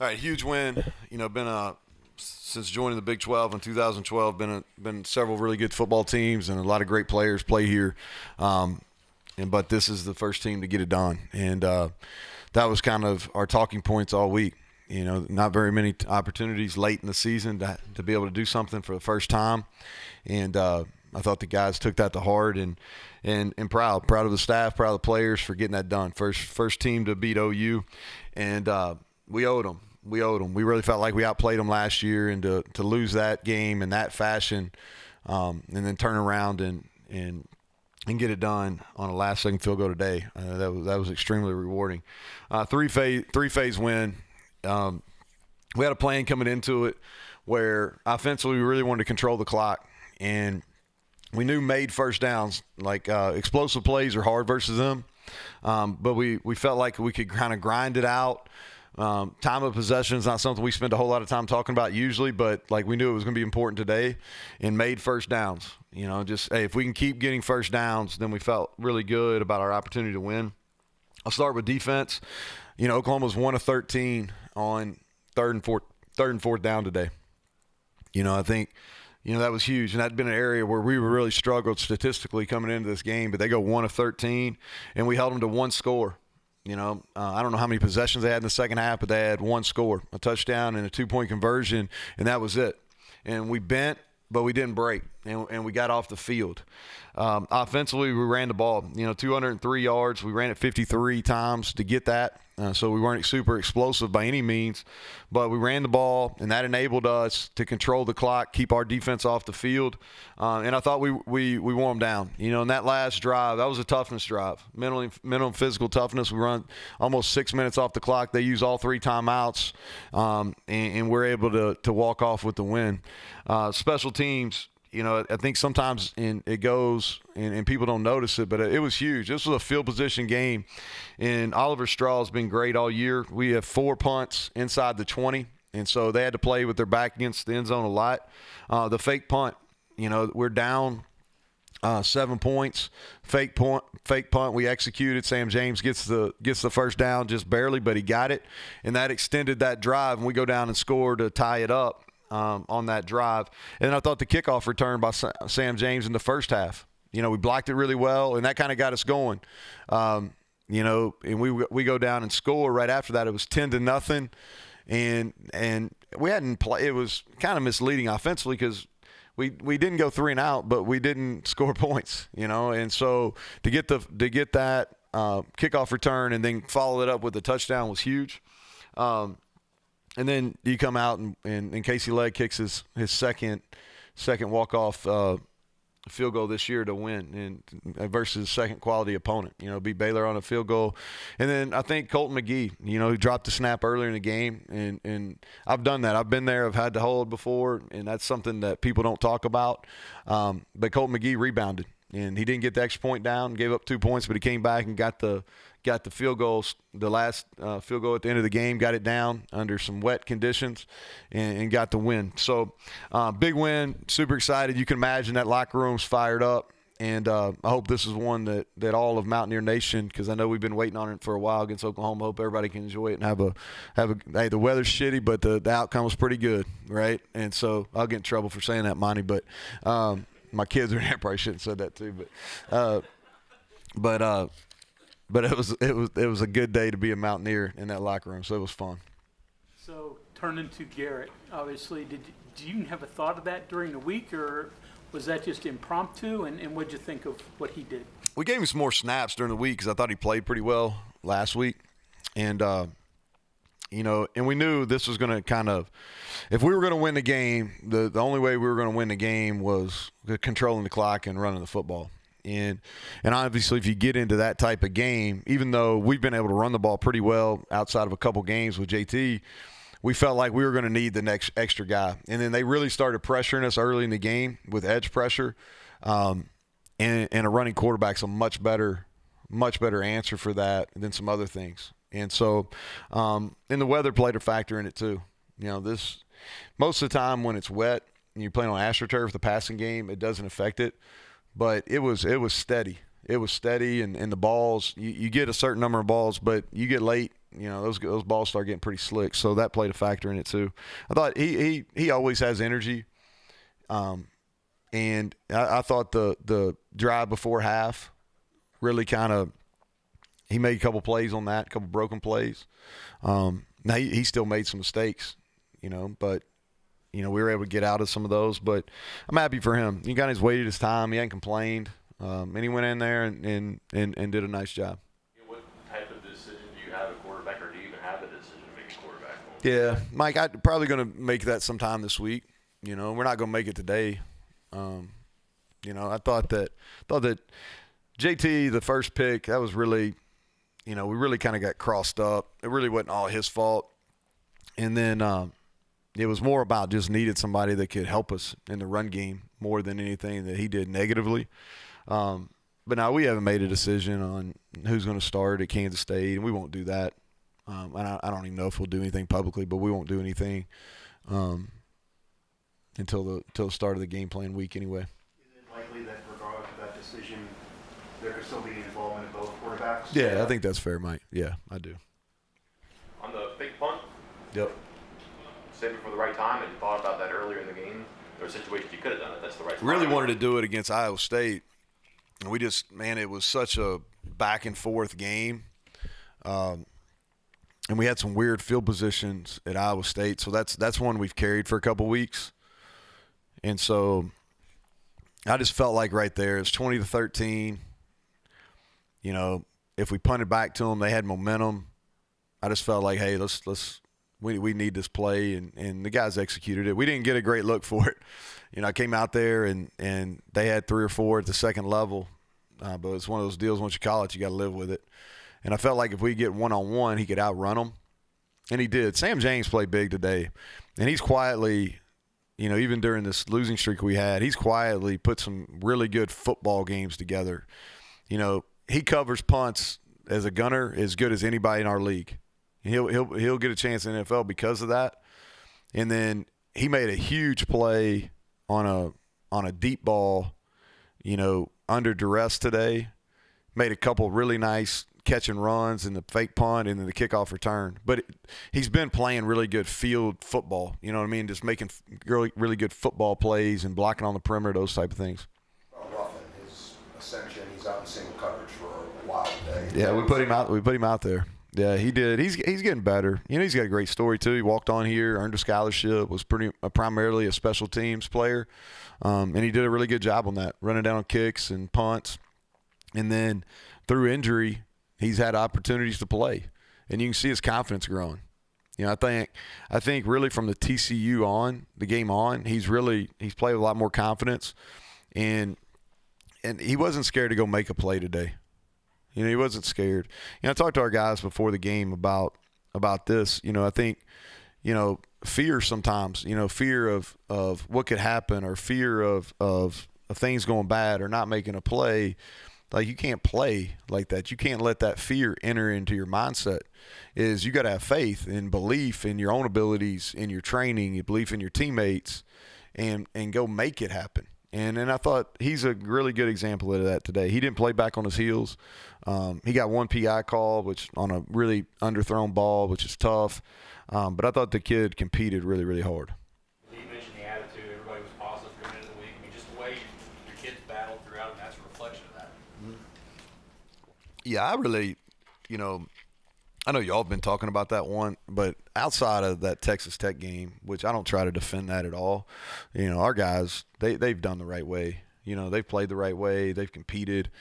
All right, huge win. Been since joining the Big 12 in 2012, been several really good football teams and a lot of great players play here. But this is the first team to get it done, and that was kind of our talking points all week. Not very many opportunities late in the season to be able to do something for the first time, and I thought the guys took that to heart and proud of the staff, proud of the players for getting that done. First team to beat OU, and we owed them. We really felt like we outplayed them last year, and to lose that game in that fashion, and then turn around and get it done on a last-second field goal today, that was extremely rewarding. Three-phase win. We had a plan coming into it where offensively we really wanted to control the clock, and we knew made first downs, like explosive plays are hard versus them, but we felt like we could kind of grind it out. Time of possession is not something we spend a whole lot of time talking about usually, but like we knew it was going to be important today, and made first downs. If we can keep getting first downs, then we felt really good about our opportunity to win. I'll start with defense. Oklahoma was 1 of 13 on third and fourth down today. I think that was huge, and that had been an area where we really struggled statistically coming into this game, but they go 1 of 13, and we held them to one score. I don't know how many possessions they had in the second half, but they had one score, a touchdown and a 2-point conversion, and that was it. And we bent, but we didn't break, and we got off the field. Offensively, we ran the ball, 203 yards. We ran it 53 times to get that. So we weren't super explosive by any means, but we ran the ball, and that enabled us to control the clock, keep our defense off the field. And I thought we wore them down. In that last drive, that was a toughness drive, mental and physical toughness. We run almost 6 minutes off the clock. They use all 3 timeouts, and we're able to walk off with the win. Special teams. I think sometimes it goes and people don't notice it, but it was huge. This was a field position game, and Oliver Straw's been great all year. We have 4 punts inside the 20, and so they had to play with their back against the end zone a lot. The fake punt, we're down 7 points. Fake punt we executed. Sam James gets the first down just barely, but he got it, and that extended that drive, and we go down and score to tie it up. On that drive. And I thought the kickoff return by Sam James in the first half. We blocked it really well, and that kind of got us going. And we go down and score right after that. It was 10-0, and we hadn't played. It was kind of misleading offensively because we didn't go 3 and out, but we didn't score points. And so to get that kickoff return and then follow it up with a touchdown was huge. And then you come out and Casey Legg kicks his second walk-off field goal this year to win and versus second quality opponent. Beat Baylor on a field goal. And then I think Colton McGee, he dropped the snap earlier in the game. And I've done that. I've been there. I've had to hold before, and that's something that people don't talk about. But Colton McGee rebounded, and he didn't get the extra point down, gave up 2 points, but he came back and got the field goals, the last field goal at the end of the game, got it down under some wet conditions and got the win. So big win, super excited. You can imagine that locker room's fired up, and I hope this is one that all of Mountaineer Nation, because I know we've been waiting on it for a while against Oklahoma. Hope everybody can enjoy it and have a hey, the weather's shitty, but the outcome was pretty good, right? And so I'll get in trouble for saying that, Monty, but my kids are there. Probably shouldn't have said that too, but it was a good day to be a Mountaineer in that locker room, so it was fun. So turning to Garrett, obviously, did you have a thought of that during the week, or was that just impromptu? And what did you think of what he did? We gave him some more snaps during the week because I thought he played pretty well last week, and and we knew this was going to kind of, if we were going to win the game, the only way we were going to win the game was controlling the clock and running the football. And obviously, if you get into that type of game, even though we've been able to run the ball pretty well outside of a couple games with JT, we felt like we were going to need the next extra guy. And then they really started pressuring us early in the game with edge pressure. And a running quarterback's a much better answer for that than some other things. And so, and the weather played a factor in it too. This most of the time when it's wet and you're playing on AstroTurf, the passing game, it doesn't affect it. But it was steady. It was steady, and the balls, you get a certain number of balls, but you get late those balls start getting pretty slick. So that played a factor in it too. I thought he always has energy. And I thought the drive before half really kind of – he made a couple plays on that, a couple broken plays. Now, he still made some mistakes, but, we were able to get out of some of those. But I'm happy for him. He got his waited his time. He hadn't complained. And he went in there and did a nice job. What type of decision do you have at quarterback, or do you even have a decision to make a quarterback? Yeah, Mike, I'm probably going to make that sometime this week. We're not going to make it today. I thought that JT, the first pick, that was really, we really kind of got crossed up. It really wasn't all his fault. And then it was more about just needed somebody that could help us in the run game more than anything that he did negatively. But now we haven't made a decision on who's going to start at Kansas State, and we won't do that. And I don't even know if we'll do anything publicly, but we won't do anything until the start of the game plan week anyway. Is it likely that regardless of that decision, there could still be involvement in both quarterbacks? Yeah, I think that's fair, Mike. Yeah, I do. On the fake punt, Yep. saved it for the right time, and you thought about that earlier in the game. There were situations you could have done it. That's the right time. Really wanted to do it against Iowa State. And we just, it was such a back and forth game. And we had some weird field positions at Iowa State. So that's one we've carried for a couple weeks. And so I just felt like right there, it's 20-13. If we punted back to them, they had momentum. I just felt like, hey, we need this play, and the guys executed it. We didn't get a great look for it. I came out there and they had 3 or 4 at the second level. But it's one of those deals, once you call it, you got to live with it. And I felt like if we get one-on-one, he could outrun them. And he did. Sam James played big today. And he's quietly, even during this losing streak we had, he's quietly put some really good football games together. He covers punts as a gunner as good as anybody in our league. He'll get a chance in the NFL because of that. And then he made a huge play on a deep ball, under duress today. Made a couple really nice catch and runs in the fake punt and then the kickoff return. But he's been playing really good field football. You know what I mean? Just making really, really good football plays and blocking on the perimeter, those type of things. Ruffin, his ascension, he's out in single coverage for a while today. Yeah, we put him out there. Yeah, he did. He's getting better. He's got a great story too. He walked on here, earned a scholarship, was primarily a special teams player, and he did a really good job on that, running down on kicks and punts. And then through injury, he's had opportunities to play, and you can see his confidence growing. I think really from the TCU on, the game on, he's played with a lot more confidence, and he wasn't scared to go make a play today. He wasn't scared. I talked to our guys before the game about this. I think, fear sometimes, fear of what could happen, or fear of things going bad or not making a play. Like, you can't play like that. You can't let that fear enter into your mindset. You got to have faith and belief in your own abilities, in your training, your belief in your teammates, and go make it happen. And I thought he's a really good example of that today. He didn't play back on his heels. He got one PI call, which on a really underthrown ball, which is tough. But I thought the kid competed really, really hard. You mentioned the attitude. Everybody was positive coming into the week. Just the way your kids battled throughout, and that's a reflection of that. Yeah, I really, I know y'all have been talking about that one, but outside of that Texas Tech game, which I don't try to defend that at all, our guys, they've done the right way. They've played the right way. They've competed.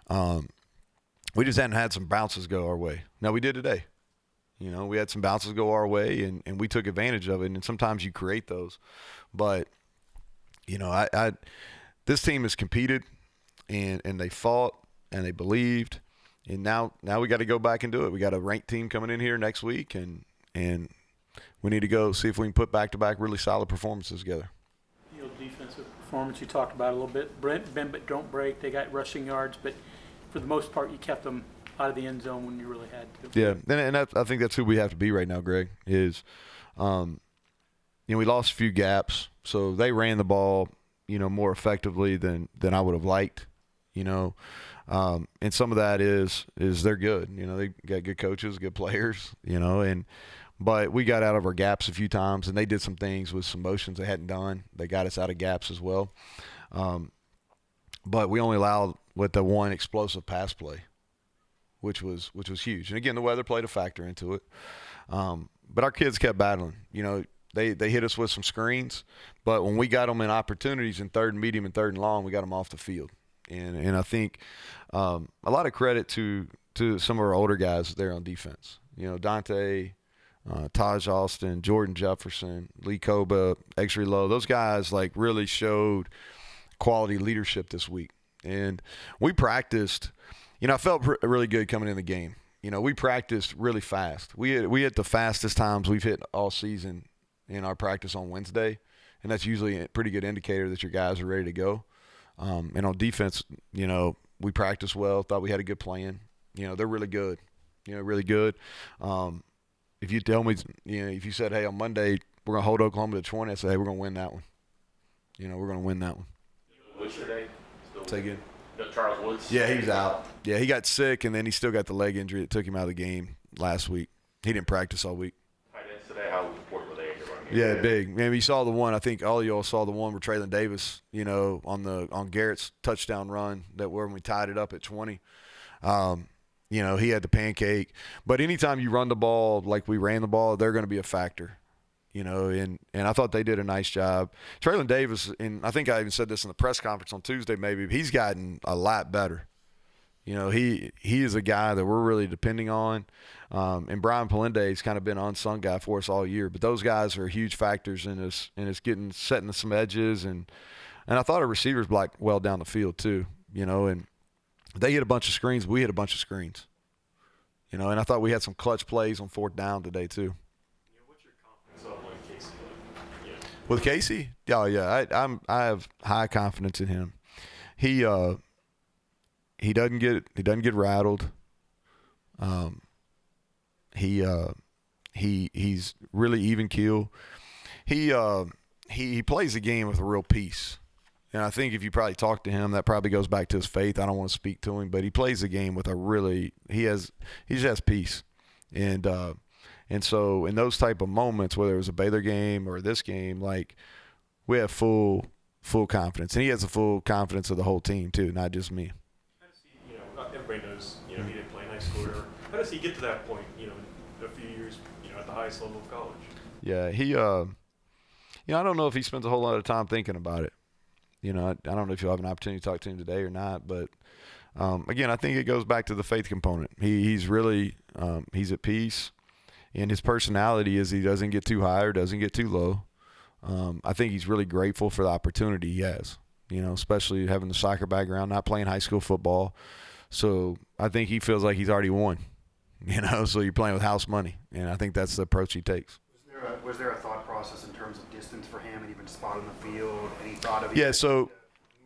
We just hadn't had some bounces go our way. Now, we did today. We had some bounces go our way, and we took advantage of it, and sometimes you create those. But, this team has competed, and they fought, and they believed. And now we got to go back and do it. We got a ranked team coming in here next week, and we need to go see if we can put back-to-back really solid performances together. Defensive performance you talked about a little bit. Bend but don't break. They got rushing yards, but for the most part, you kept them out of the end zone when you really had to. Yeah, and I think that's who we have to be right now, Greg, is we lost a few gaps, so they ran the ball, more effectively than I would have liked. you know. And some of that is they're good. You know, they got good coaches, good players, you know, but we got out of our gaps a few times, and they did some things with some motions they hadn't done. They got us out of gaps as well. But we only allowed with the one explosive pass play, which was huge. And again, the weather played a factor into it. But our kids kept battling. You know, they hit us with some screens, but when we got them in opportunities in third and medium and third and long, we got them off the field. And I think a lot of credit to some of our older guys there on defense. You know, Dante, Taj Austin, Jordan Jefferson, Lee Koba, X-Ray Lowe. Those guys like really showed quality leadership this week. And we practiced. You know, I felt really good coming in the game. You know, we practiced really fast. We hit the fastest times we've hit all season in our practice on Wednesday, and that's usually a pretty good indicator that your guys are ready to go. And on defense, you know, we practiced well, thought we had a good plan. You know, they're really good. You know, really good. If you tell me, you know, if you said, hey, on Monday we're going to hold Oklahoma to 20, I say, hey, we're going to win that one. You know, we're going to win that one. Woods today? Still Say again. Charles Woods? Yeah, he was out. Yeah, he got sick, and then he still got the leg injury that took him out of the game last week. He didn't practice all week. Tight ends today, how important were they in your run game? Yeah, big. Man, you saw the one. I think all of y'all saw the one where Traylon Davis, you know, on Garrett's touchdown run that when we tied it up at 20. You know, he had the pancake. But anytime you run the ball like we ran the ball, they're going to be a factor. You know, and I thought they did a nice job. Traylon Davis, and I think I even said this in the press conference on Tuesday maybe, but he's gotten a lot better. You know, he is a guy that we're really depending on. And Brian Palende's kind of been an unsung guy for us all year. But those guys are huge factors in us, and it's setting some edges. And I thought our receivers blocked well down the field too, you know. And they hit a bunch of screens. We hit a bunch of screens. You know, and I thought we had some clutch plays on fourth down today too. With Casey? Oh, yeah. I have high confidence in him. He doesn't get rattled. He's really even keel. He plays the game with a real peace. And I think if you probably talk to him, that probably goes back to his faith. I don't want to speak to him, but he plays the game with a really he just has peace. And so in those type of moments, whether it was a Baylor game or this game, like we have full confidence. And he has the full confidence of the whole team too, not just me. How does he, you know, everybody knows, you know, he didn't play in high school. How does he get to that point, you know, in a few years, you know, at the highest level of college? Yeah, he, you know, I don't know if he spends a whole lot of time thinking about it. You know, I don't know if you'll have an opportunity to talk to him today or not, but again, I think it goes back to the faith component. He's really, he's at peace. And his personality is he doesn't get too high or doesn't get too low. I think he's really grateful for the opportunity he has, you know, especially having the soccer background, not playing high school football. So I think he feels like he's already won, you know, so you're playing with house money. And I think that's the approach he takes. Was there a thought process in terms of distance for him and even spot on the field? Any thought of Yeah, so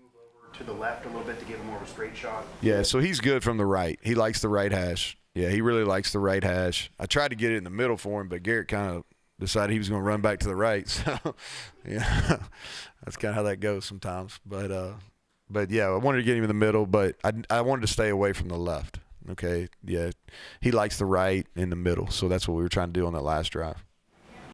move over to the left a little bit to give him more of a straight shot? yeah, so he's good from the right. He likes the right hash. Yeah, he really likes the right hash. I tried to get it in the middle for him, but Garrett kind of decided he was going to run back to the right. So, yeah, that's kind of how that goes sometimes. But yeah, I wanted to get him in the middle, but I wanted to stay away from the left. Okay, yeah, he likes the right in the middle, so that's what we were trying to do on that last drive.